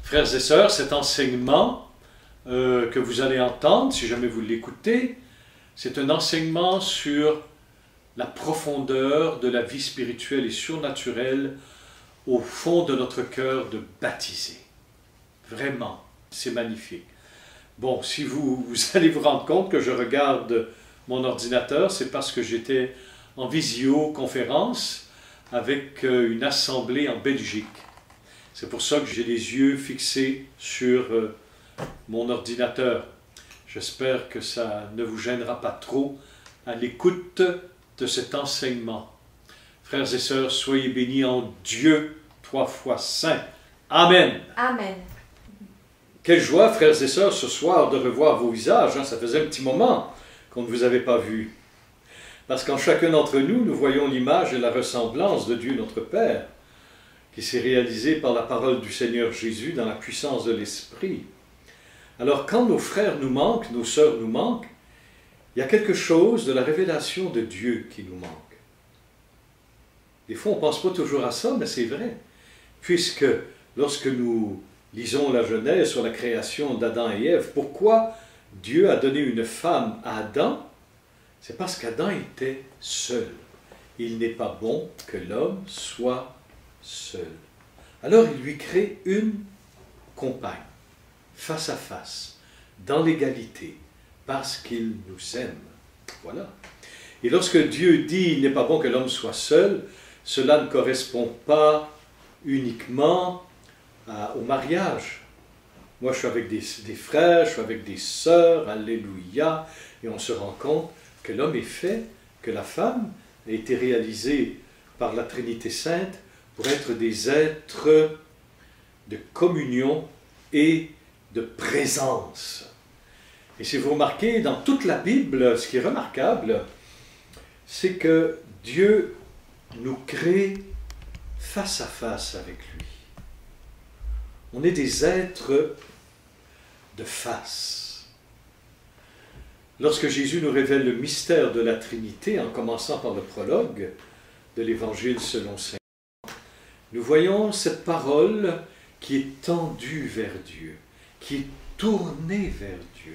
Frères et sœurs, cet enseignement que vous allez entendre, si jamais vous l'écoutez, c'est un enseignement sur la profondeur de la vie spirituelle et surnaturelle au fond de notre cœur de baptisé. Vraiment, c'est magnifique. Bon, si vous allez vous rendre compte que je regarde mon ordinateur, c'est parce que j'étais en visioconférence avec une assemblée en Belgique. C'est pour ça que j'ai les yeux fixés sur mon ordinateur. J'espère que ça ne vous gênera pas trop à l'écoute de cet enseignement. Frères et sœurs, soyez bénis en Dieu, 3 fois saint. Amen. Amen. Quelle joie, frères et sœurs, ce soir de revoir vos visages. Ça faisait un petit moment qu'on ne vous avait pas vu. Parce qu'en chacun d'entre nous, nous voyons l'image et la ressemblance de Dieu notre Père, qui s'est réalisée par la parole du Seigneur Jésus dans la puissance de l'Esprit. Alors quand nos frères nous manquent, nos sœurs nous manquent, il y a quelque chose de la révélation de Dieu qui nous manque. Des fois, on ne pense pas toujours à ça, mais c'est vrai. Puisque lorsque nous lisons la Genèse sur la création d'Adam et Ève, pourquoi Dieu a donné une femme à Adam? C'est parce qu'Adam était seul. Il n'est pas bon que l'homme soit seul. Alors il lui crée une compagne, face à face, dans l'égalité, parce qu'il nous aime. Voilà. Et lorsque Dieu dit « il n'est pas bon que l'homme soit seul », cela ne correspond pas uniquement au mariage. Moi, je suis avec des frères, je suis avec des sœurs, alléluia, et on se rend compte que l'homme est fait, que la femme a été réalisée par la Trinité Sainte pour être des êtres de communion et de présence. Et si vous remarquez, dans toute la Bible, ce qui est remarquable, c'est que Dieu nous crée face à face avec lui. On est des êtres de face. Lorsque Jésus nous révèle le mystère de la Trinité, en commençant par le prologue de l'Évangile selon saint Jean, nous voyons cette parole qui est tendue vers Dieu, qui est tournée vers Dieu.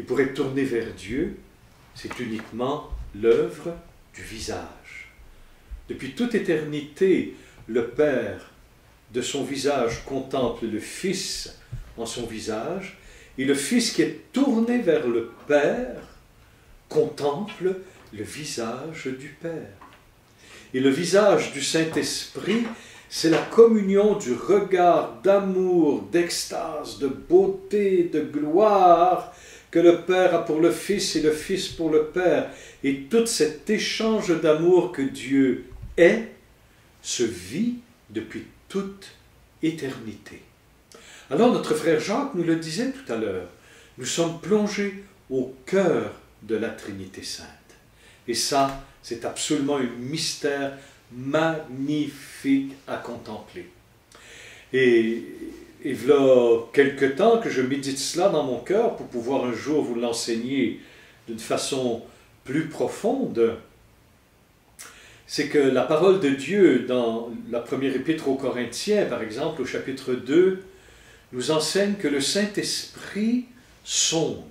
Et pour être tourné vers Dieu, c'est uniquement l'œuvre du visage. Depuis toute éternité, le Père, de son visage, contemple le Fils en son visage, et le Fils qui est tourné vers le Père, contemple le visage du Père. Et le visage du Saint-Esprit, c'est la communion du regard d'amour, d'extase, de beauté, de gloire que le Père a pour le Fils et le Fils pour le Père. Et tout cet échange d'amour que Dieu est, se vit depuis toute éternité. Alors notre frère Jacques nous le disait tout à l'heure, nous sommes plongés au cœur de la Trinité Sainte. Et ça, c'est absolument un mystère magnifique à contempler. Et voilà quelque temps que je médite cela dans mon cœur pour pouvoir un jour vous l'enseigner d'une façon plus profonde. C'est que la parole de Dieu dans la première épître aux Corinthiens, par exemple, au chapitre 2, nous enseigne que le Saint-Esprit sonde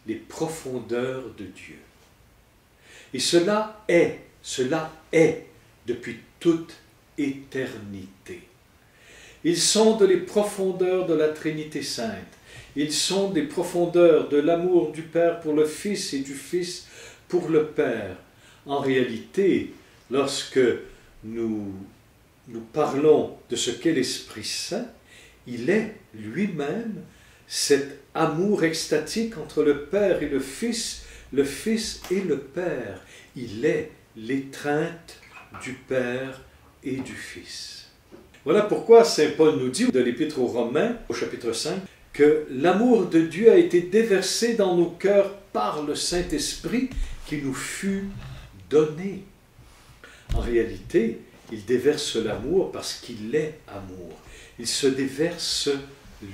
les profondeurs de Dieu. Et cela est depuis toute éternité. Ils sonde les profondeurs de la Trinité Sainte. Ils sonde les profondeurs de l'amour du Père pour le Fils et du Fils pour le Père. En réalité, lorsque nous parlons de ce qu'est l'Esprit Saint, il est lui-même cet amour extatique entre le Père et le Fils et le Père. Il est l'étreinte du Père et du Fils. Voilà pourquoi saint Paul nous dit de l'Épître aux Romains, au chapitre 5, que l'amour de Dieu a été déversé dans nos cœurs par le Saint-Esprit qui nous fut donné. En réalité, il déverse l'amour parce qu'il est amour. Il se déverse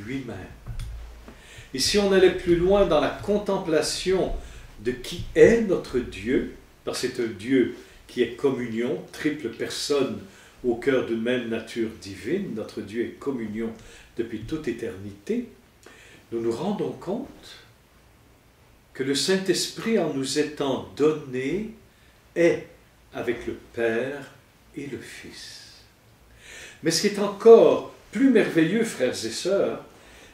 lui-même. Et si on allait plus loin dans la contemplation de qui est notre Dieu, parce que c'est un Dieu qui est communion, triple personne au cœur d'une même nature divine, notre Dieu est communion depuis toute éternité, nous nous rendons compte que le Saint-Esprit, en nous étant donné, est avec le Père et le Fils. Mais ce qui est encore plus merveilleux, frères et sœurs,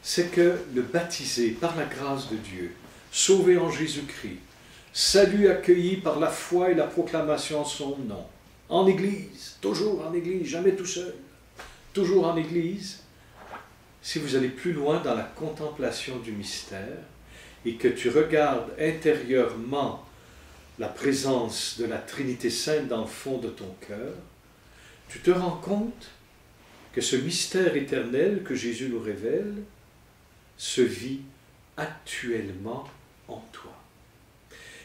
c'est que le baptisé par la grâce de Dieu, sauvé en Jésus-Christ, salut accueilli par la foi et la proclamation en son nom, en Église, toujours en Église, jamais tout seul, toujours en Église. Si vous allez plus loin dans la contemplation du mystère et que tu regardes intérieurement la présence de la Trinité Sainte dans le fond de ton cœur, tu te rends compte que ce mystère éternel que Jésus nous révèle se vit actuellement en toi.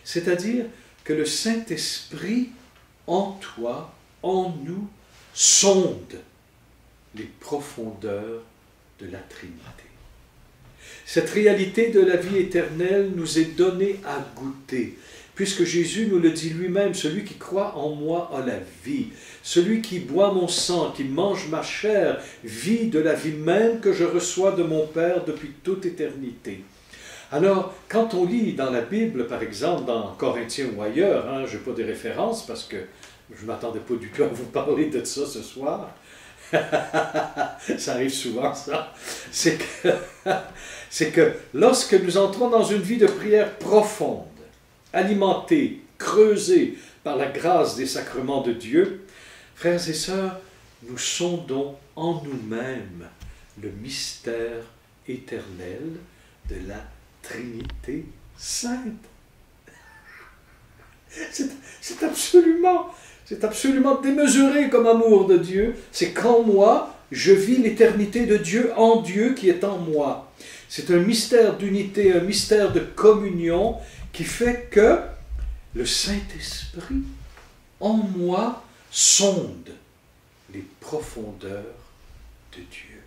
C'est-à-dire que le Saint-Esprit en toi, en nous, sonde les profondeurs de la Trinité. Cette réalité de la vie éternelle nous est donnée à goûter, puisque Jésus nous le dit lui-même, celui qui croit en moi a la vie. Celui qui boit mon sang, qui mange ma chair, vit de la vie même que je reçois de mon Père depuis toute éternité. Alors, quand on lit dans la Bible, par exemple, dans Corinthiens ou ailleurs, je n'ai pas des références parce que je ne m'attendais pas du tout à vous parler de ça ce soir. Ça arrive souvent, ça. C'est que lorsque nous entrons dans une vie de prière profonde, alimentée, creusée par la grâce des sacrements de Dieu, frères et sœurs, nous sondons en nous-mêmes le mystère éternel de la Trinité Sainte. C'est absolument démesuré comme amour de Dieu. C'est qu'en moi, je vis l'éternité de Dieu en Dieu qui est en moi. C'est un mystère d'unité, un mystère de communion qui fait que le Saint-Esprit en moi sonde les profondeurs de Dieu.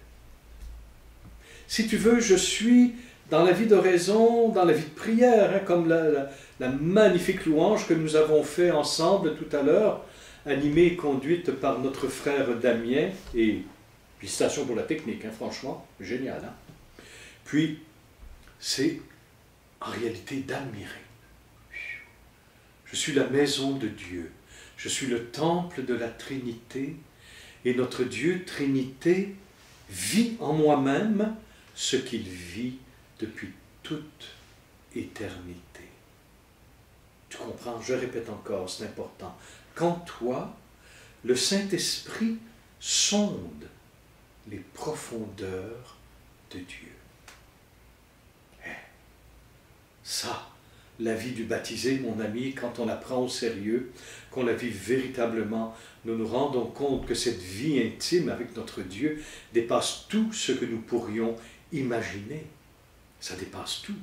Si tu veux, je suis dans la vie d'oraison, dans la vie de prière, comme la magnifique louange que nous avons fait ensemble tout à l'heure, animée et conduite par notre frère Damien, et félicitations pour la technique, franchement, génial. Puis, c'est en réalité d'admirer. Je suis la maison de Dieu, je suis le temple de la Trinité, et notre Dieu Trinité vit en moi-même ce qu'il vit depuis toute éternité. Tu comprends? Je répète encore, c'est important. Qu'en toi, le Saint-Esprit sonde les profondeurs de Dieu. Ça, la vie du baptisé, mon ami, quand on la prend au sérieux, qu'on la vive véritablement, nous nous rendons compte que cette vie intime avec notre Dieu dépasse tout ce que nous pourrions imaginer. Ça dépasse tout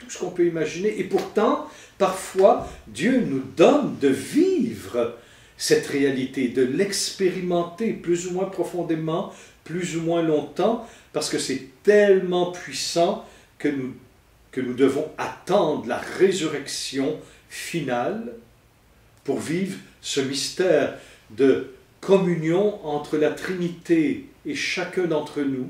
ce qu'on peut imaginer. Et pourtant, parfois, Dieu nous donne de vivre cette réalité, de l'expérimenter plus ou moins profondément, plus ou moins longtemps, parce que c'est tellement puissant que nous devons attendre la résurrection finale pour vivre ce mystère de communion entre la Trinité et chacun d'entre nous,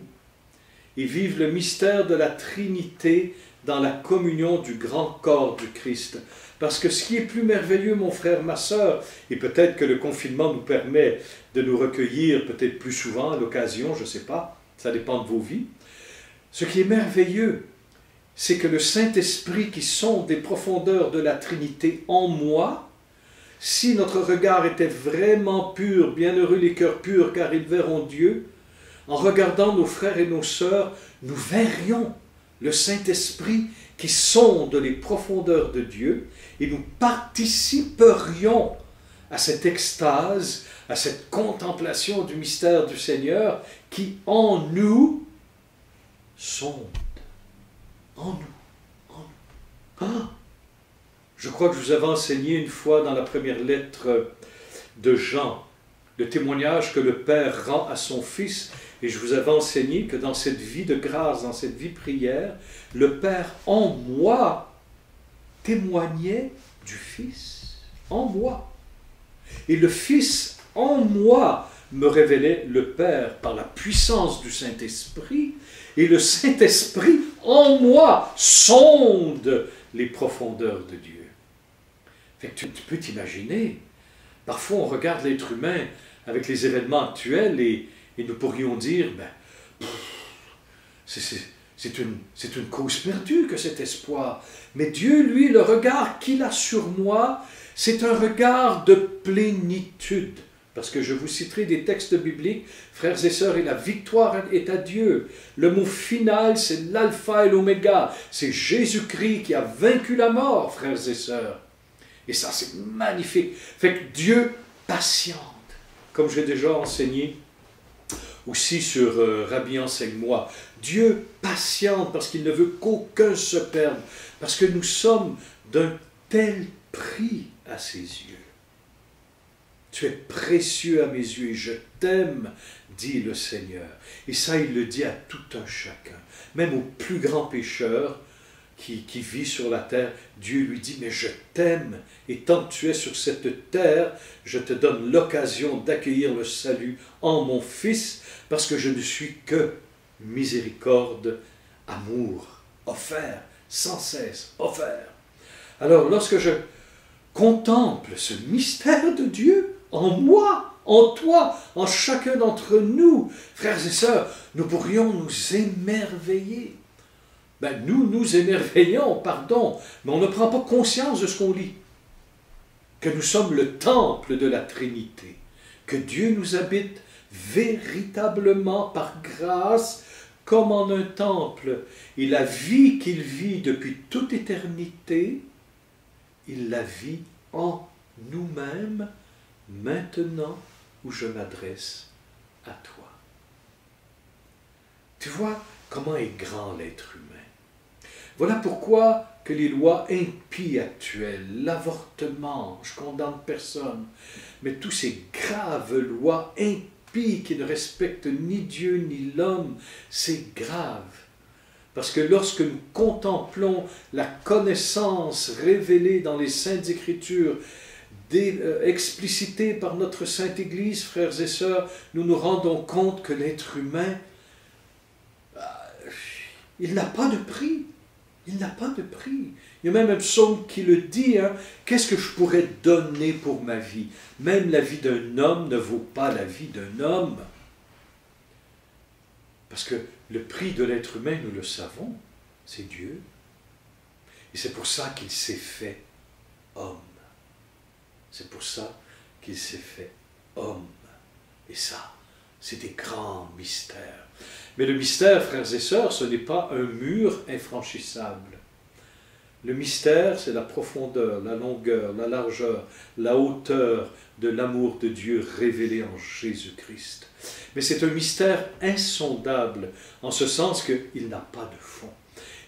et vivre le mystère de la Trinité dans la communion du grand corps du Christ. Parce que ce qui est plus merveilleux, mon frère, ma sœur, et peut-être que le confinement nous permet de nous recueillir peut-être plus souvent à l'occasion, je ne sais pas, ça dépend de vos vies. Ce qui est merveilleux, c'est que le Saint-Esprit qui sonde des profondeurs de la Trinité en moi, si notre regard était vraiment pur, bienheureux les cœurs purs, car ils verront Dieu, en regardant nos frères et nos sœurs, nous verrions le Saint-Esprit qui sonde les profondeurs de Dieu, et nous participerions à cette extase, à cette contemplation du mystère du Seigneur qui en nous sonde. En nous. Ah, je crois que je vous avais enseigné une fois dans la première lettre de Jean, le témoignage que le Père rend à son Fils, et je vous avais enseigné que dans cette vie de grâce, dans cette vie prière, le Père en moi témoignait du Fils, en moi. Et le Fils en moi me révélait le Père par la puissance du Saint-Esprit, et le Saint-Esprit en moi sonde les profondeurs de Dieu. Fait que tu peux t'imaginer, parfois on regarde l'être humain avec les événements actuels et nous pourrions dire, ben, c'est une cause perdue que cet espoir. Mais Dieu, lui, le regard qu'il a sur moi, c'est un regard de plénitude. Parce que je vous citerai des textes bibliques, frères et sœurs, et la victoire est à Dieu. Le mot final, c'est l'alpha et l'oméga. C'est Jésus-Christ qui a vaincu la mort, frères et sœurs. Et ça, c'est magnifique. Fait que Dieu patiente. Comme j'ai déjà enseigné aussi sur Rabbi Enseigne-moi, Dieu patiente parce qu'il ne veut qu'aucun se perde, parce que nous sommes d'un tel prix à ses yeux. Tu es précieux à mes yeux et je t'aime, dit le Seigneur. Et ça, il le dit à tout un chacun, même au plus grand pécheur qui vit sur la terre. Dieu lui dit, mais je t'aime, et tant que tu es sur cette terre, je te donne l'occasion d'accueillir le salut en mon Fils, parce que je ne suis que miséricorde, amour, offert, sans cesse, offert. Alors, lorsque je contemple ce mystère de Dieu en moi, en toi, en chacun d'entre nous, frères et sœurs, nous pourrions nous émerveiller. Ben, nous nous émerveillons, pardon, mais on ne prend pas conscience de ce qu'on lit. Que nous sommes le temple de la Trinité, que Dieu nous habite véritablement par grâce, comme en un temple. Et la vie qu'il vit depuis toute éternité, il la vit en nous-mêmes, maintenant où je m'adresse à toi. Tu vois comment est grand l'être humain. Voilà pourquoi que les lois impies actuelles, l'avortement, je condamne personne, mais tous ces graves lois impies qui ne respectent ni Dieu ni l'homme, c'est grave. Parce que lorsque nous contemplons la connaissance révélée dans les Saintes Écritures, explicitée par notre Sainte Église, frères et sœurs, nous nous rendons compte que l'être humain, il n'a pas de prix. Il n'a pas de prix. Il y a même un psaume qui le dit, hein, qu'est-ce que je pourrais donner pour ma vie? Même la vie d'un homme ne vaut pas la vie d'un homme. Parce que le prix de l'être humain, nous le savons, c'est Dieu. Et c'est pour ça qu'il s'est fait homme. C'est pour ça qu'il s'est fait homme. Et ça, c'est des grands mystères. Mais le mystère, frères et sœurs, ce n'est pas un mur infranchissable. Le mystère, c'est la profondeur, la longueur, la largeur, la hauteur de l'amour de Dieu révélé en Jésus-Christ. Mais c'est un mystère insondable, en ce sens qu'il n'a pas de fond.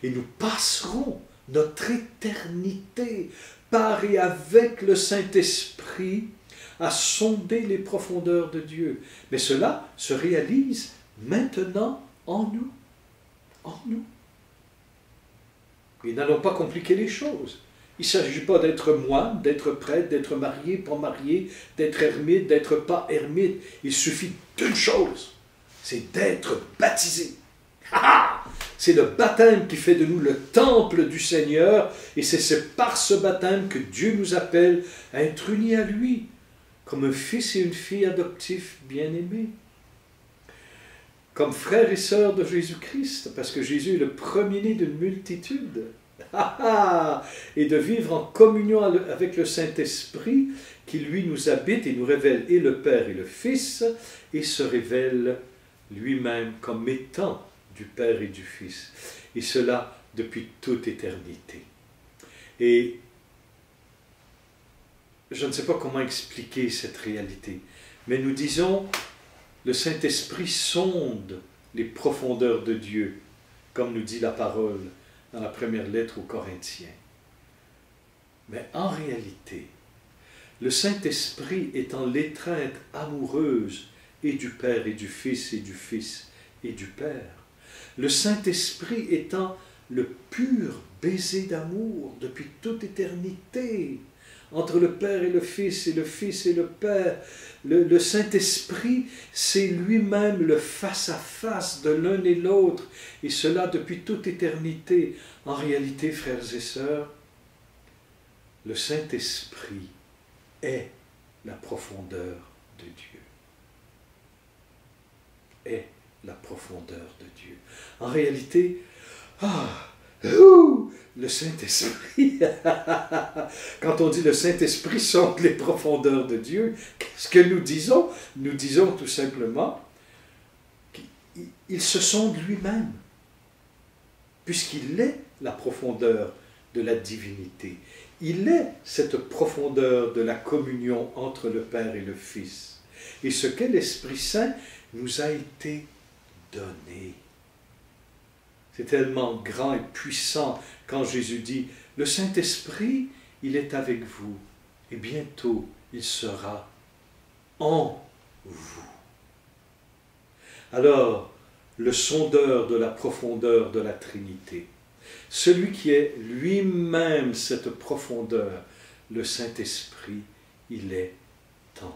Et nous passerons notre éternité par et avec le Saint-Esprit à sonder les profondeurs de Dieu. Mais cela se réalise maintenant en nous. En nous. Et n'allons pas compliquer les choses. Il ne s'agit pas d'être moine, d'être prêtre, d'être marié, pas marié, d'être ermite, d'être pas ermite. Il suffit d'une chose, c'est d'être baptisé. C'est le baptême qui fait de nous le temple du Seigneur, et c'est par ce baptême que Dieu nous appelle à être unis à lui, comme un fils et une fille adoptifs bien-aimés. Comme frères et sœurs de Jésus-Christ, parce que Jésus est le premier-né d'une multitude, et de vivre en communion avec le Saint-Esprit, qui lui nous habite et nous révèle et le Père et le Fils, et se révèle lui-même comme étant du Père et du Fils, et cela depuis toute éternité. Et je ne sais pas comment expliquer cette réalité, mais nous disons, le Saint-Esprit sonde les profondeurs de Dieu, comme nous dit la parole dans la première lettre aux Corinthiens. Mais en réalité, le Saint-Esprit étant l'étreinte amoureuse et du Père et du Fils et du Fils et du Père, le Saint-Esprit étant le pur baiser d'amour depuis toute éternité entre le Père et le Fils et le Père. Le Saint-Esprit, c'est lui-même le face-à-face de l'un et l'autre, et cela depuis toute éternité. En réalité, frères et sœurs, le Saint-Esprit est la profondeur de Dieu. Est la profondeur de Dieu. En réalité, le Saint-Esprit, quand on dit le Saint-Esprit sonde les profondeurs de Dieu, qu'est-ce que nous disons? Nous disons tout simplement qu'il se sonde lui-même, puisqu'il est la profondeur de la divinité. Il est cette profondeur de la communion entre le Père et le Fils. Et ce qu'est l'Esprit Saint nous a été donné. C'est tellement grand et puissant quand Jésus dit « Le Saint-Esprit, il est avec vous, et bientôt il sera en vous. » Alors, le sondeur de la profondeur de la Trinité, celui qui est lui-même cette profondeur, le Saint-Esprit, il est en nous.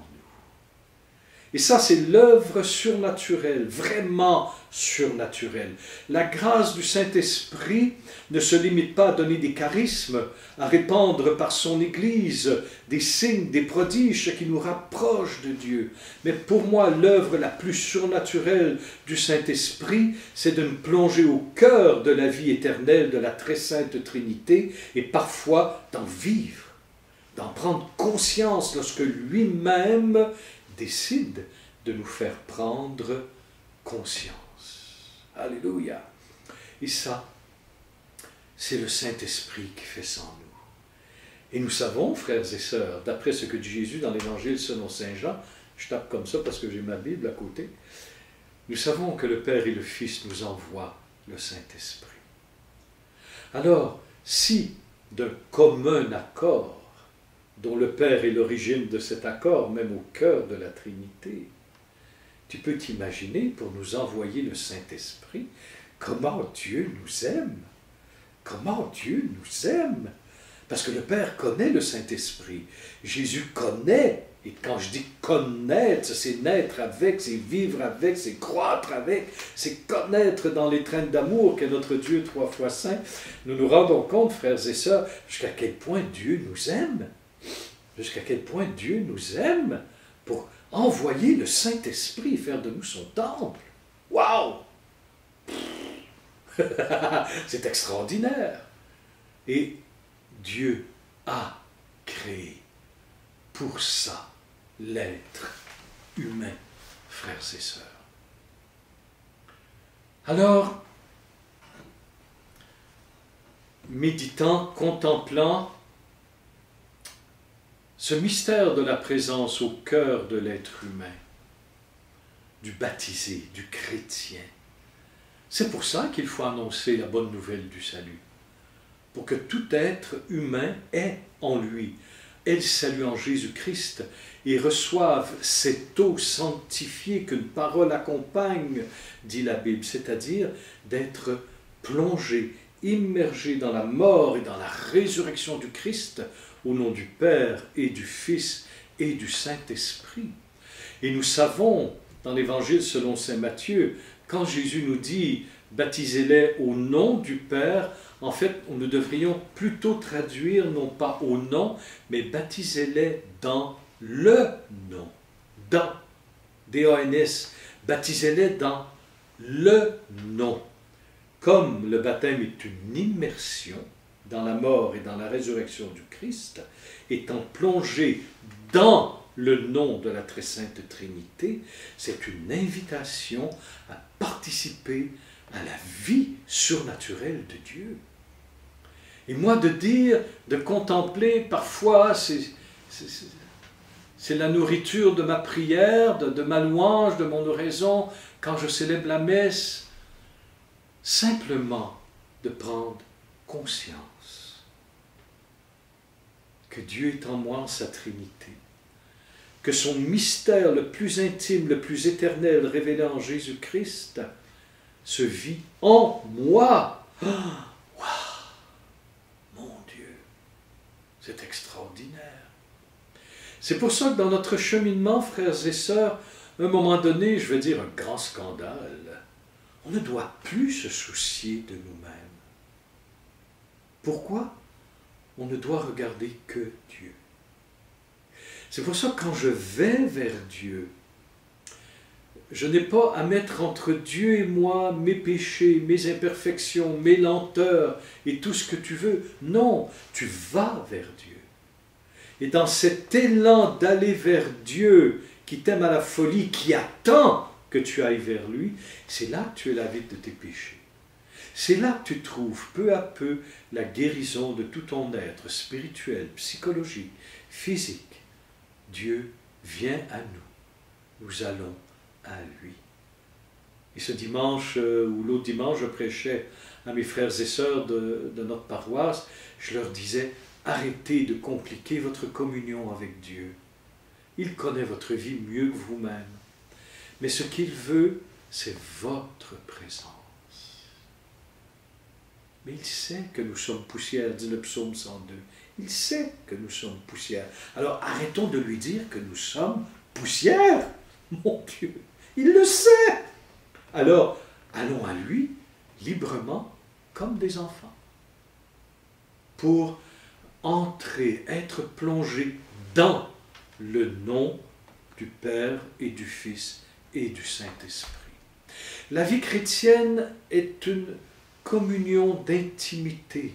Et ça, c'est l'œuvre surnaturelle, vraiment surnaturelle. La grâce du Saint-Esprit ne se limite pas à donner des charismes, à répandre par son Église des signes, des prodiges qui nous rapprochent de Dieu. Mais pour moi, l'œuvre la plus surnaturelle du Saint-Esprit, c'est de nous plonger au cœur de la vie éternelle de la très sainte Trinité et parfois d'en vivre, d'en prendre conscience lorsque lui-même décide de nous faire prendre conscience. Alléluia. Et ça, c'est le Saint-Esprit qui fait ça en nous. Et nous savons, frères et sœurs, d'après ce que dit Jésus dans l'Évangile selon saint Jean, je tape comme ça parce que j'ai ma Bible à côté, nous savons que le Père et le Fils nous envoient le Saint-Esprit. Alors, si d'un commun accord, dont le Père est l'origine de cet accord, même au cœur de la Trinité, tu peux t'imaginer, pour nous envoyer le Saint-Esprit, comment Dieu nous aime. Comment Dieu nous aime. Parce que le Père connaît le Saint-Esprit. Jésus connaît, et quand je dis connaître, c'est naître avec, c'est vivre avec, c'est croître avec, c'est connaître dans l'étreinte d'amour qu'est notre Dieu 3 fois saint. Nous nous rendons compte, frères et sœurs, jusqu'à quel point Dieu nous aime. Jusqu'à quel point Dieu nous aime pour envoyer le Saint-Esprit faire de nous son temple. Waouh! C'est extraordinaire. Et Dieu a créé pour ça l'être humain, frères et sœurs. Alors, méditant, contemplant ce mystère de la présence au cœur de l'être humain, du baptisé, du chrétien, c'est pour ça qu'il faut annoncer la bonne nouvelle du salut, pour que tout être humain ait en lui le salut en Jésus-Christ et reçoive cette eau sanctifiée qu'une parole accompagne, dit la Bible, c'est-à-dire d'être plongé, immergé dans la mort et dans la résurrection du Christ, au nom du Père et du Fils et du Saint-Esprit. Et nous savons, dans l'Évangile selon saint Matthieu, quand Jésus nous dit « baptisez-les au nom du Père », en fait, nous devrions plutôt traduire non pas au nom, mais baptisez-les dans le nom. Dans, D-A-N-S, baptisez-les dans le nom. Comme le baptême est une immersion dans la mort et dans la résurrection du Christ, étant plongé dans le nom de la très sainte Trinité, c'est une invitation à participer à la vie surnaturelle de Dieu. Et moi, de contempler, parfois, c'est la nourriture de ma prière, de ma louange, de mon oraison, quand je célèbre la messe, simplement de prendre conscience que Dieu est en moi, en sa Trinité, que son mystère le plus intime, le plus éternel, révélé en Jésus-Christ, se vit en moi. Oh, wow, mon Dieu, c'est extraordinaire. C'est pour ça que dans notre cheminement, frères et sœurs, à un moment donné, je veux dire un grand scandale, on ne doit plus se soucier de nous-mêmes. Pourquoi? On ne doit regarder que Dieu. C'est pour ça que quand je vais vers Dieu, je n'ai pas à mettre entre Dieu et moi mes péchés, mes imperfections, mes lenteurs et tout ce que tu veux. Non, tu vas vers Dieu. Et dans cet élan d'aller vers Dieu, qui t'aime à la folie, qui attend que tu ailles vers lui, c'est là que tu es lavé de tes péchés. C'est là que tu trouves peu à peu la guérison de tout ton être spirituel, psychologique, physique. Dieu vient à nous. Nous allons à lui. Et ce dimanche, ou l'autre dimanche, je prêchais à mes frères et sœurs de notre paroisse, je leur disais, arrêtez de compliquer votre communion avec Dieu. Il connaît votre vie mieux que vous-même. Mais ce qu'il veut, c'est votre présence. Mais il sait que nous sommes poussière, dit le psaume 102. Il sait que nous sommes poussière. Alors arrêtons de lui dire que nous sommes poussière. Mon Dieu, il le sait. Alors allons à lui librement comme des enfants pour entrer, être plongés dans le nom du Père et du Fils et du Saint-Esprit. La vie chrétienne est une communion d'intimité.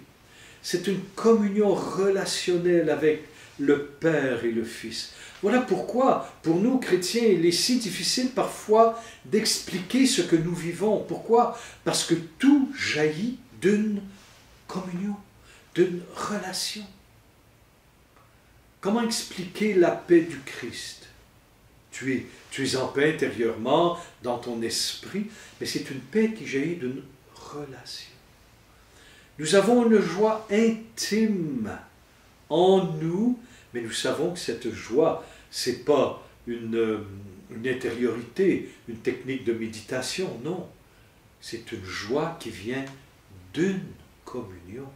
C'est une communion relationnelle avec le Père et le Fils. Voilà pourquoi, pour nous chrétiens, il est si difficile parfois d'expliquer ce que nous vivons. Pourquoi? Parce que tout jaillit d'une communion, d'une relation. Comment expliquer la paix du Christ? Tu es en paix intérieurement, dans ton esprit, mais c'est une paix qui jaillit d'une relation. Nous avons une joie intime en nous, mais nous savons que cette joie, ce n'est pas une intériorité, une technique de méditation, non. C'est une joie qui vient d'une communion.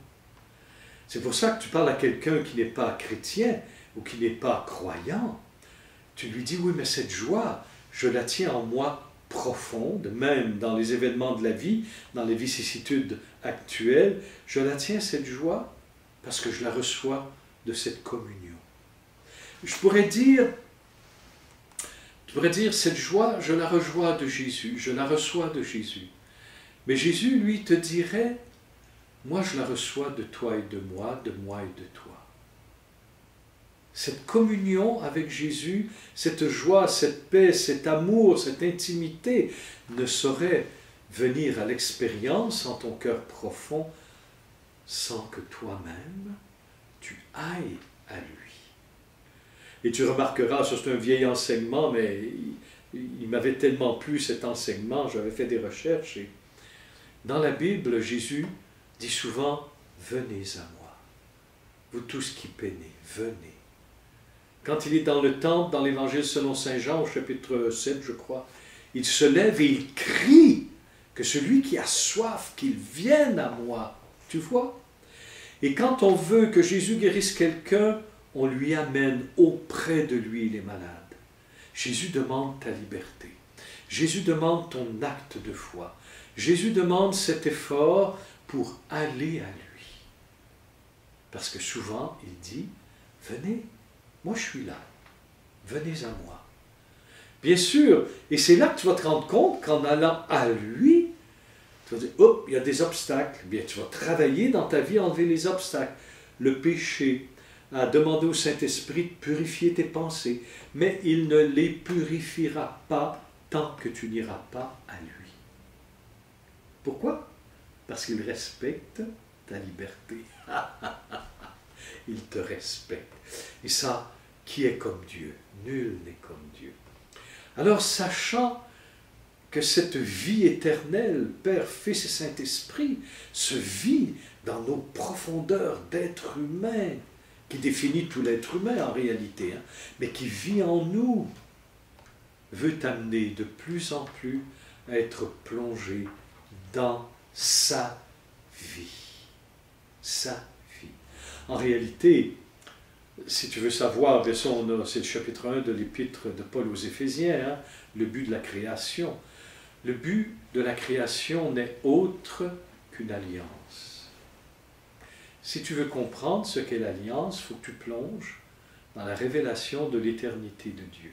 C'est pour ça que tu parles à quelqu'un qui n'est pas chrétien ou qui n'est pas croyant. Tu lui dis, oui, mais cette joie, je la tiens en moi profonde, même dans les événements de la vie, dans les vicissitudes actuelles, je la tiens, cette joie, parce que je la reçois de cette communion. Je pourrais dire, cette joie, je la reçois de Jésus, je la reçois de Jésus. Mais Jésus, lui, te dirait, moi, je la reçois de toi et de moi et de toi. Cette communion avec Jésus, cette joie, cette paix, cet amour, cette intimité ne saurait venir à l'expérience en ton cœur profond sans que toi-même, tu ailles à lui. Et tu remarqueras, c'est un vieil enseignement, mais il m'avait tellement plu cet enseignement, j'avais fait des recherches. Et dans la Bible, Jésus dit souvent, venez à moi, vous tous qui peinez, venez. Quand il est dans le temple, dans l'évangile selon saint Jean, au chapitre 7, je crois, il se lève et il crie que celui qui a soif, qu'il vienne à moi. Tu vois? Et quand on veut que Jésus guérisse quelqu'un, on lui amène auprès de lui les malades. Jésus demande ta liberté. Jésus demande ton acte de foi. Jésus demande cet effort pour aller à lui. Parce que souvent, il dit, venez. Moi, je suis là. Venez à moi. Bien sûr, et c'est là que tu vas te rendre compte qu'en allant à lui, tu vas dire, oh, il y a des obstacles. Bien, tu vas travailler dans ta vie à enlever les obstacles. Le péché, à demander au Saint-Esprit de purifier tes pensées. Mais il ne les purifiera pas tant que tu n'iras pas à lui. Pourquoi? Parce qu'il respecte ta liberté. Il te respecte. Et ça, qui est comme Dieu? Nul n'est comme Dieu. Alors, sachant que cette vie éternelle, Père, Fils et Saint-Esprit, se vit dans nos profondeurs d'être humain, qui définit tout l'être humain en réalité, hein, mais qui vit en nous, veut t'amener de plus en plus à être plongé dans sa vie. Sa vie. En réalité, Si tu veux savoir, bien sûr, c'est le chapitre 1 de l'épître de Paul aux Éphésiens, hein, le but de la création. Le but de la création n'est autre qu'une alliance. Si tu veux comprendre ce qu'est l'alliance, il faut que tu plonges dans la révélation de l'éternité de Dieu.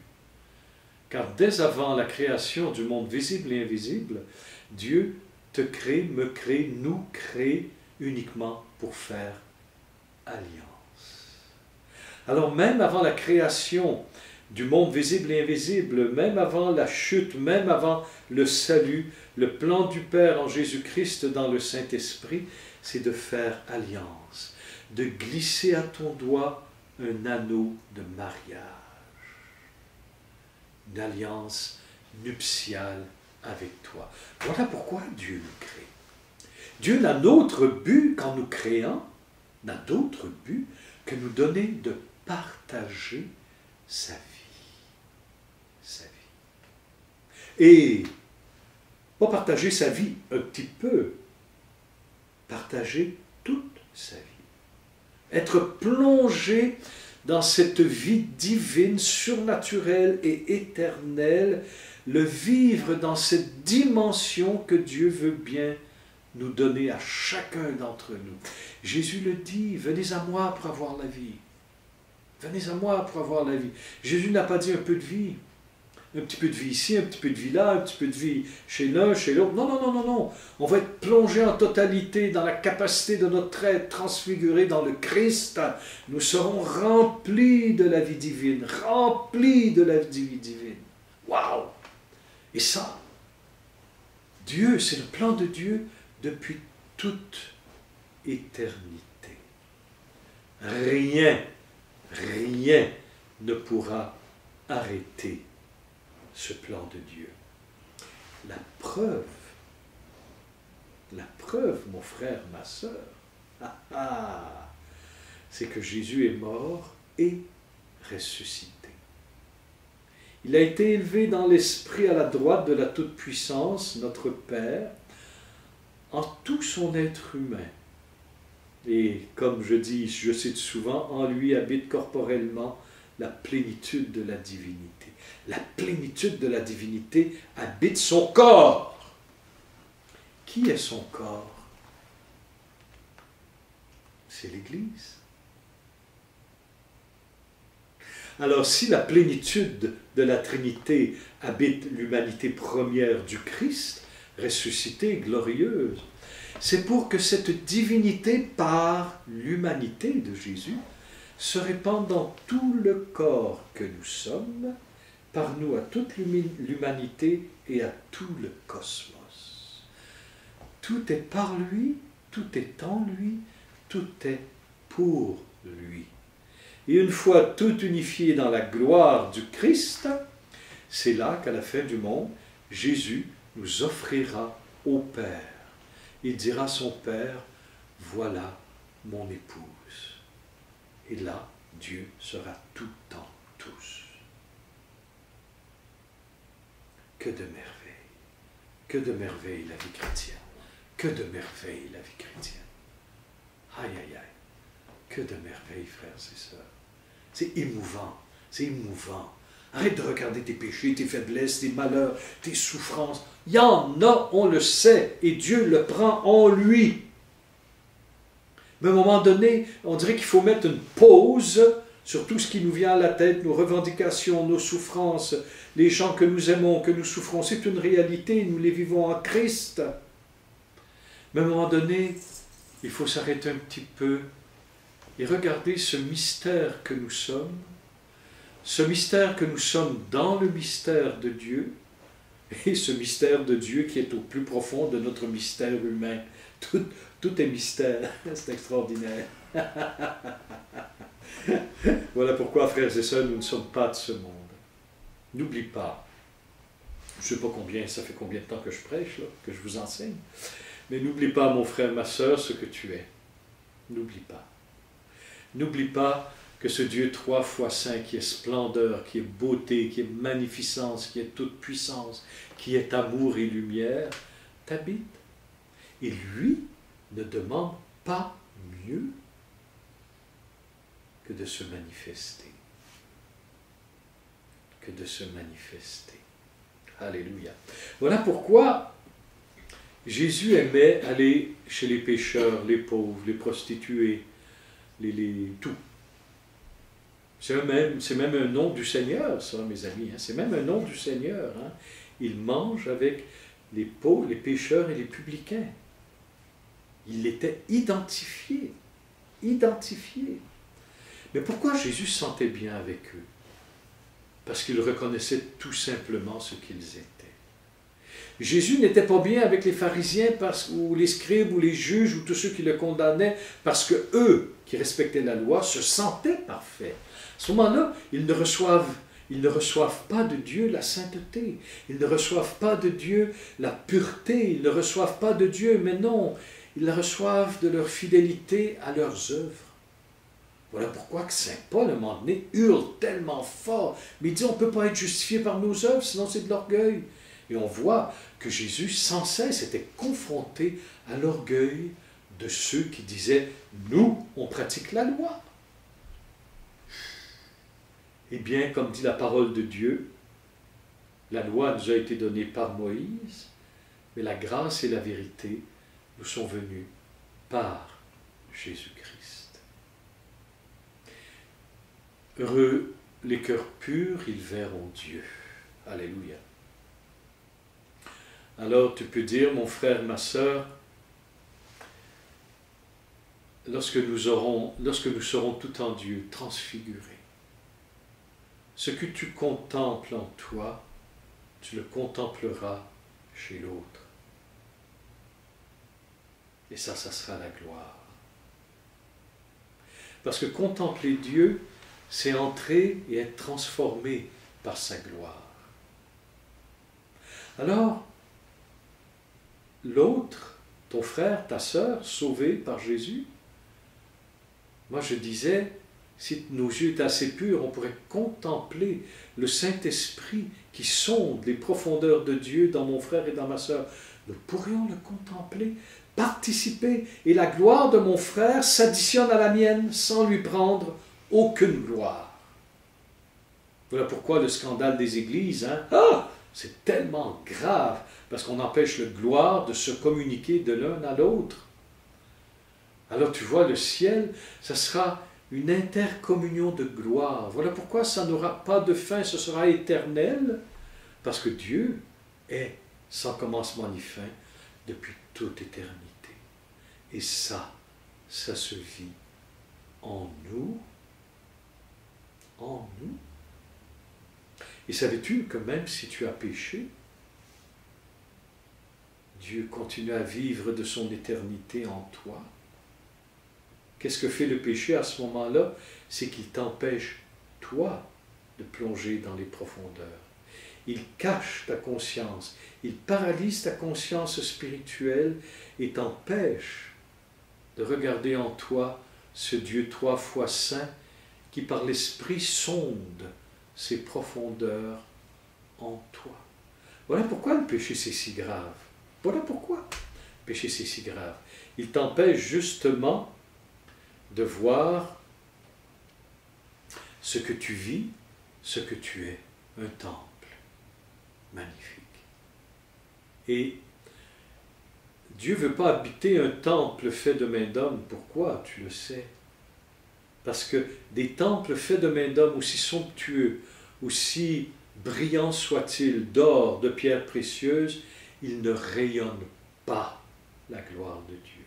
Car dès avant la création du monde visible et invisible, Dieu te crée, me crée, nous crée uniquement pour faire alliance. Alors même avant la création du monde visible et invisible, même avant la chute, même avant le salut, le plan du Père en Jésus-Christ dans le Saint-Esprit, c'est de faire alliance, de glisser à ton doigt un anneau de mariage, une alliance nuptiale avec toi. Voilà pourquoi Dieu nous crée. Dieu n'a d'autre but qu'en nous créant, n'a d'autre but que nous donner de partager sa vie. Sa vie. Et pas partager sa vie un petit peu, partager toute sa vie. Être plongé dans cette vie divine, surnaturelle et éternelle, le vivre dans cette dimension que Dieu veut bien nous donner à chacun d'entre nous. Jésus le dit, venez à moi pour avoir la vie. Venez à moi pour avoir la vie. Jésus n'a pas dit un peu de vie. Un petit peu de vie ici, un petit peu de vie là, un petit peu de vie chez l'un, chez l'autre. Non, non, non, non, non. On va être plongé en totalité dans la capacité de notre être transfiguré dans le Christ. Nous serons remplis de la vie divine, remplis de la vie divine. Waouh! Et ça, Dieu, c'est le plan de Dieu depuis toute éternité. Rien, rien ne pourra arrêter ce plan de Dieu. La preuve, mon frère, ma sœur, c'est que Jésus est mort et ressuscité. Il a été élevé dans l'esprit à la droite de la Toute-Puissance, notre Père, en tout son être humain. Et comme je dis, je cite souvent, en lui habite corporellement la plénitude de la divinité. La plénitude de la divinité habite son corps. Qui est son corps? C'est l'Église. Alors si la plénitude de la Trinité habite l'humanité première du Christ, ressuscitée, glorieuse, c'est pour que cette divinité, par l'humanité de Jésus, se répande dans tout le corps que nous sommes, par nous à toute l'humanité et à tout le cosmos. Tout est par lui, tout est en lui, tout est pour lui. Et une fois tout unifié dans la gloire du Christ, c'est là qu'à la fin du monde, Jésus nous offrira au Père. Il dira à son Père, voilà mon épouse. Et là, Dieu sera tout en tous. Que de merveilles, que de merveilles la vie chrétienne, que de merveilles la vie chrétienne. Aïe, aïe, aïe, que de merveilles, frères et sœurs. C'est émouvant, c'est émouvant. Arrête de regarder tes péchés, tes faiblesses, tes malheurs, tes souffrances. Il y en a, on le sait, et Dieu le prend en lui. Mais à un moment donné, on dirait qu'il faut mettre une pause sur tout ce qui nous vient à la tête, nos revendications, nos souffrances, les gens que nous aimons, que nous souffrons. C'est une réalité, nous les vivons en Christ. Mais à un moment donné, il faut s'arrêter un petit peu et regarder ce mystère que nous sommes, dans le mystère de Dieu, et ce mystère de Dieu qui est au plus profond de notre mystère humain. Tout est mystère, c'est extraordinaire. Voilà pourquoi, frères et sœurs, nous ne sommes pas de ce monde. N'oublie pas, je ne sais pas ça fait combien de temps que je prêche, là, que je vous enseigne, mais n'oublie pas, mon frère, ma sœur, ce que tu es. N'oublie pas. N'oublie pas que ce Dieu 3 fois saint, qui est splendeur, qui est beauté, qui est magnificence, qui est toute puissance, qui est amour et lumière, t'habite. Et lui ne demande pas mieux. que de se manifester. Que de se manifester. Alléluia. Voilà pourquoi Jésus aimait aller chez les pécheurs, les pauvres, les prostituées, tout. C'est même un nom du Seigneur, ça, mes amis. Hein. C'est même un nom du Seigneur. Hein. Il mange avec les pauvres, les pécheurs et les publicains. Il était identifié. Identifié. Mais pourquoi Jésus se sentait bien avec eux? Parce qu'il reconnaissait tout simplement ce qu'ils étaient. Jésus n'était pas bien avec les pharisiens ou les scribes ou les juges ou tous ceux qui le condamnaient parce que eux, qui respectaient la loi, se sentaient parfaits. À ce moment-là, ils ne reçoivent pas de Dieu la sainteté. Ils ne reçoivent pas de Dieu la pureté. Ils ne reçoivent pas de Dieu, mais non, ils la reçoivent de leur fidélité à leurs œuvres. Voilà pourquoi que Saint Paul, à un moment donné, hurle tellement fort. Mais il dit, on ne peut pas être justifié par nos œuvres, sinon c'est de l'orgueil. Et on voit que Jésus, sans cesse, était confronté à l'orgueil de ceux qui disaient, nous, on pratique la loi. Eh bien, comme dit la parole de Dieu, la loi nous a été donnée par Moïse, mais la grâce et la vérité nous sont venues par Jésus-Christ. Heureux les cœurs purs, ils verront Dieu. Alléluia. Alors tu peux dire, mon frère, ma sœur, lorsque nous serons tout en Dieu, transfigurés, ce que tu contemples en toi, tu le contempleras chez l'autre. Et ça sera la gloire. Parce que contempler Dieu, c'est entrer et être transformé par sa gloire. Alors, l'autre, ton frère, ta sœur, sauvé par Jésus, moi je disais, si nos yeux étaient assez purs, on pourrait contempler le Saint-Esprit qui sonde les profondeurs de Dieu dans mon frère et dans ma sœur. Nous pourrions le contempler, participer, et la gloire de mon frère s'additionne à la mienne sans lui prendre aucune gloire. Voilà pourquoi le scandale des églises, hein? Ah, c'est tellement grave, parce qu'on empêche la gloire de se communiquer de l'un à l'autre. Alors tu vois, le ciel, ça sera une intercommunion de gloire. Voilà pourquoi ça n'aura pas de fin, ce sera éternel, parce que Dieu est sans commencement ni fin depuis toute éternité. Et ça se vit en nous. En nous. Et savais-tu que même si tu as péché, Dieu continue à vivre de son éternité en toi? Qu'est-ce que fait le péché à ce moment-là? C'est qu'il t'empêche, toi, de plonger dans les profondeurs. Il cache ta conscience, il paralyse ta conscience spirituelle et t'empêche de regarder en toi ce Dieu 3 fois saint qui par l'Esprit sonde ses profondeurs en toi. Voilà pourquoi le péché c'est si grave. Voilà pourquoi le péché c'est si grave. Il t'empêche justement de voir ce que tu vis, ce que tu es, un temple magnifique. Et Dieu ne veut pas habiter un temple fait de main d'homme. Pourquoi? Tu le sais. Parce que des temples faits de main d'homme, aussi somptueux, aussi brillants soient-ils, d'or, de pierres précieuses, ils ne rayonnent pas la gloire de Dieu.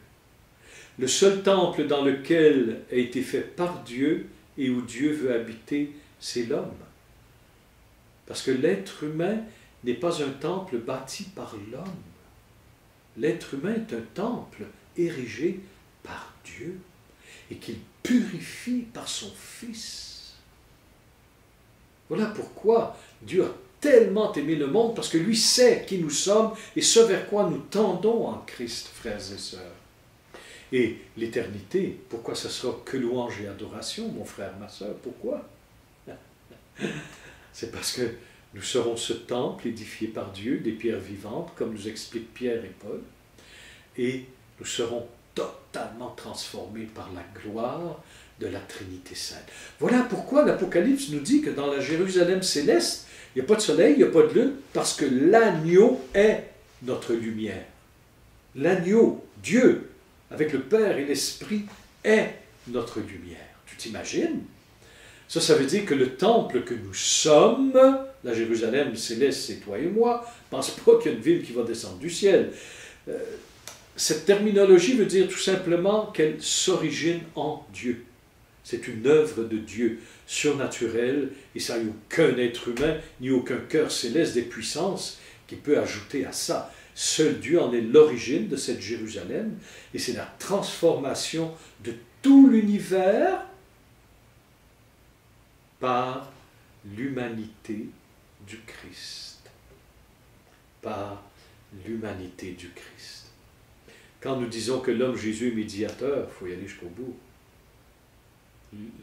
Le seul temple dans lequel a été fait par Dieu et où Dieu veut habiter, c'est l'homme. Parce que l'être humain n'est pas un temple bâti par l'homme. L'être humain est un temple érigé par Dieu et qu'il purifie par son Fils. Voilà pourquoi Dieu a tellement aimé le monde, parce que lui sait qui nous sommes et ce vers quoi nous tendons en Christ, frères et sœurs. Et l'éternité, pourquoi ça sera que louange et adoration, mon frère, ma sœur? Pourquoi? C'est parce que nous serons ce temple édifié par Dieu, des pierres vivantes, comme nous expliquent Pierre et Paul, et nous serons totalement transformés par la gloire de la Trinité sainte. Voilà pourquoi l'Apocalypse nous dit que dans la Jérusalem céleste, il n'y a pas de soleil, il n'y a pas de lune, parce que l'agneau est notre lumière. L'agneau, Dieu, avec le Père et l'Esprit, est notre lumière. Tu t'imagines? Ça veut dire que le temple que nous sommes, la Jérusalem céleste, c'est toi et moi, pense pas qu'il y a une ville qui va descendre du ciel. Cette terminologie veut dire tout simplement qu'elle s'origine en Dieu. C'est une œuvre de Dieu surnaturelle, et ça n'y a aucun être humain, ni aucun cœur céleste des puissances qui peut ajouter à ça. Seul Dieu en est l'origine de cette Jérusalem, et c'est la transformation de tout l'univers par l'humanité du Christ. Par l'humanité du Christ. Quand nous disons que l'homme Jésus est médiateur, il faut y aller jusqu'au bout.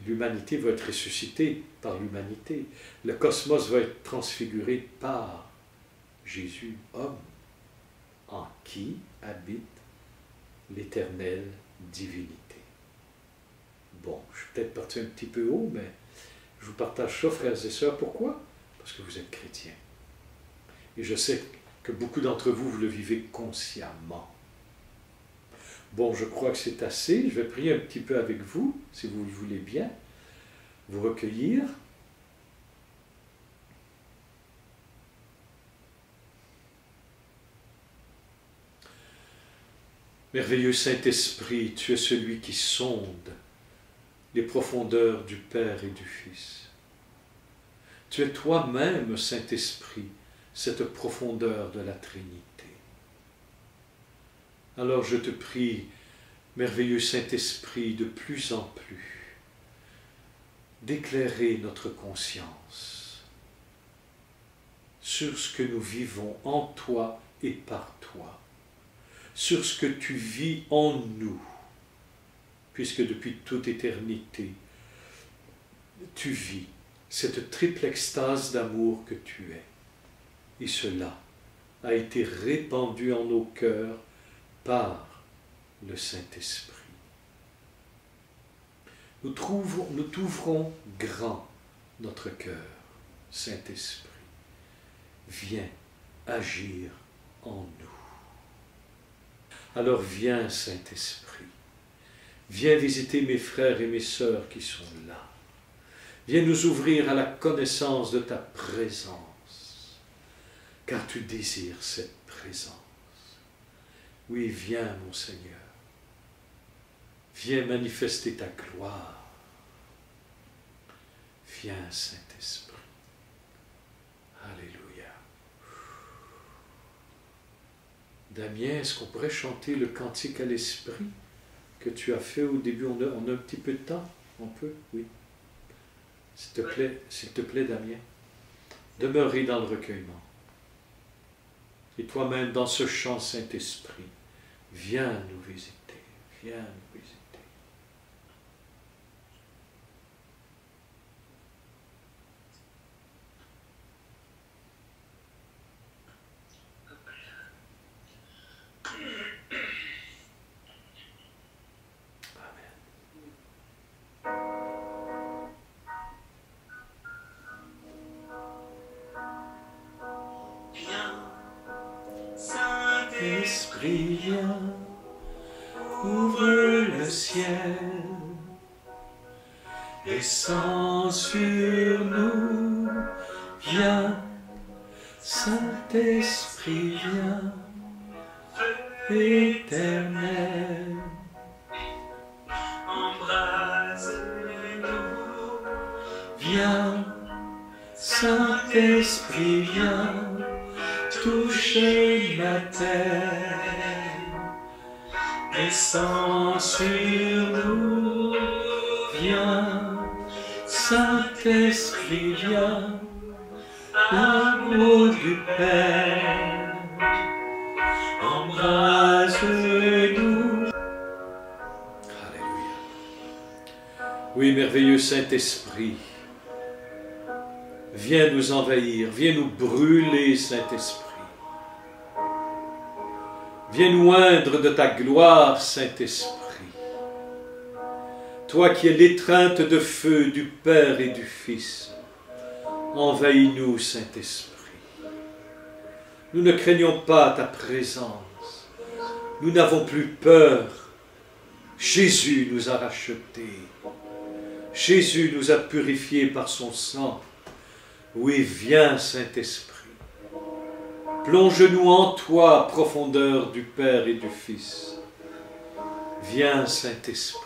L'humanité va être ressuscitée par l'humanité. Le cosmos va être transfiguré par Jésus, homme, en qui habite l'éternelle divinité. Bon, je suis peut-être parti un petit peu haut, mais je vous partage ça, frères et sœurs. Pourquoi? Parce que vous êtes chrétiens. Et je sais que beaucoup d'entre vous, vous le vivez consciemment. Bon, je crois que c'est assez. Je vais prier un petit peu avec vous, si vous le voulez bien, vous recueillir. Merveilleux Saint-Esprit, tu es celui qui sonde les profondeurs du Père et du Fils. Tu es toi-même, Saint-Esprit, cette profondeur de la Trinité. Alors je te prie, merveilleux Saint-Esprit, de plus en plus, d'éclairer notre conscience sur ce que nous vivons en toi et par toi, sur ce que tu vis en nous, puisque depuis toute éternité, tu vis cette triple extase d'amour que tu es. Et cela a été répandu en nos cœurs par le Saint-Esprit. Nous t'ouvrons grand notre cœur, Saint-Esprit. Viens agir en nous. Alors viens, Saint-Esprit. Viens visiter mes frères et mes sœurs qui sont là. Viens nous ouvrir à la connaissance de ta présence, car tu désires cette présence. Oui, viens, mon Seigneur. Viens manifester ta gloire. Viens, Saint-Esprit. Alléluia. Damien, est-ce qu'on pourrait chanter le cantique à l'Esprit que tu as fait au début? On a un petit peu de temps? On peut? Oui. S'il te plaît, Damien. Demeurez dans le recueillement. Et toi-même, dans ce chant, Saint-Esprit, viens nous visiter. Viens nous visiter. Esprit, viens, ouvre le ciel, descends sur nous, viens, Saint-Esprit, viens, éternel, embrase-nous, viens, Saint-Esprit, viens, touche ma terre, descends sur nous, viens, Saint-Esprit, viens, amour du Père, embrase-nous. Alléluia. Oui, merveilleux Saint-Esprit, viens nous envahir, viens nous brûler, Saint-Esprit. Viens nous oindre de ta gloire, Saint-Esprit. toi qui es l'étreinte de feu du Père et du Fils, envahis-nous, Saint-Esprit. Nous ne craignons pas ta présence. Nous n'avons plus peur. Jésus nous a rachetés. Jésus nous a purifiés par son sang. Oui, viens, Saint-Esprit. Plonge-nous en toi, profondeur du Père et du Fils. Viens, Saint-Esprit.